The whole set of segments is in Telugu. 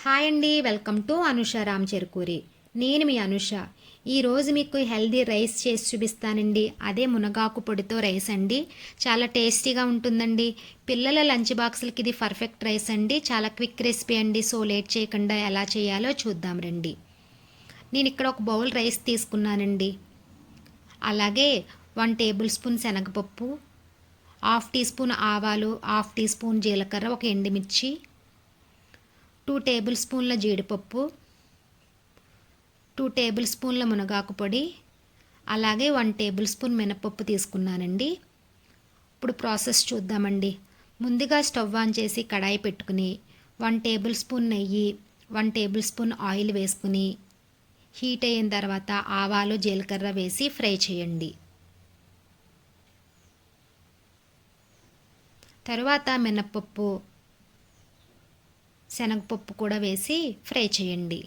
హాయ్ అండి, వెల్కమ్ టు అనుష రామ్ చెరుకూరి. నేను మీ అనుష. ఈరోజు మీకు హెల్దీ రైస్ చేసి చూపిస్తానండి. అదే మునగాకు పొడితో రైస్ అండి. చాలా టేస్టీగా ఉంటుందండి. పిల్లల లంచ్ బాక్సులకి ఇది పర్ఫెక్ట్ రైస్ అండి. చాలా క్విక్ రెసిపీ అండి. సో లేట్ చేయకుండా ఎలా చేయాలో చూద్దాం రండి. నేను ఇక్కడ ఒక బౌల్ రైస్ తీసుకున్నానండి. అలాగే 1 టేబుల్ స్పూన్ శనగపప్పు, హాఫ్ టీ స్పూన్ ఆవాలు, హాఫ్ టీ స్పూన్ జీలకర్ర, ఒక ఎండుమిర్చి, 2 టేబుల్ స్పూన్ల జీడిపప్పు, 2 టేబుల్ స్పూన్ల మునగాకు పొడి, అలాగే 1 టేబుల్ స్పూన్ మినపప్పు తీసుకున్నానండి. ఇప్పుడు ప్రాసెస్ చూద్దామండి. ముందుగా స్టవ్ ఆన్ చేసి కడాయి పెట్టుకుని 1 టేబుల్ స్పూన్ నెయ్యి, 1 టేబుల్ స్పూన్ ఆయిల్ వేసుకుని హీట్ అయిన తర్వాత ఆవాలు జీలకర్ర వేసి ఫ్రై చేయండి. తర్వాత మినపప్పు, శనగపప్పు కూడా వేసి ఫ్రై చేయండి.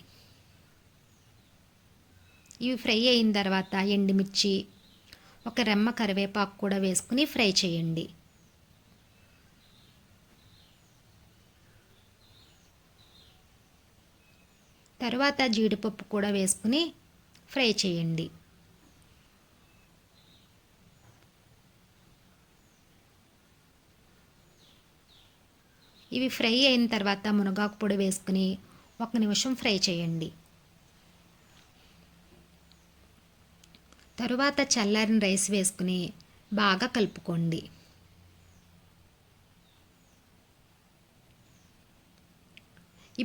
ఇవి ఫ్రై అయిన తర్వాత ఎండుమిర్చి, ఒక రెమ్మ కరివేపాకు కూడా వేసుకుని ఫ్రై చేయండి. తర్వాత జీడిపప్పు కూడా వేసుకుని ఫ్రై చేయండి. ఇవి ఫ్రై అయిన తర్వాత మునగాకు పొడి వేసుకుని 1 నిమిషం ఫ్రై చేయండి. తరువాత చల్లారిన రైస్ వేసుకుని బాగా కలుపుకోండి.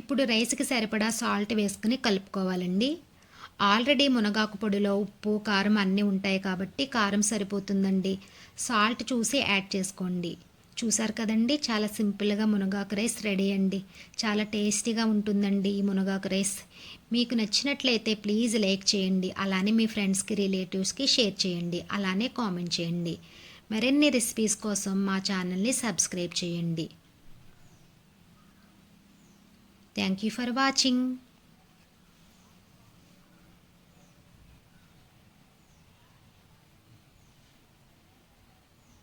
ఇప్పుడు రైస్కి సరిపడా సాల్ట్ వేసుకుని కలుపుకోవాలండి. ఆల్రెడీ మునగాకు పొడిలో ఉప్పు కారం అన్నీ ఉంటాయి కాబట్టి కారం సరిపోతుందండి. సాల్ట్ చూసి యాడ్ చేసుకోండి. చూసారు కదండి, చాలా సింపుల్గా మునగాకు రైస్ రెడీ అండి. చాలా టేస్టీగా ఉంటుందండి ఈ మునగాకు రైస్. మీకు నచ్చినట్లయితే ప్లీజ్ లైక్ చేయండి. అలానే మీ ఫ్రెండ్స్కి రిలేటివ్స్కి షేర్ చేయండి. అలానే కామెంట్ చేయండి. మరిన్ని రెసిపీస్ కోసం మా ఛానల్ని సబ్స్క్రైబ్ చేయండి. Thank you for watching.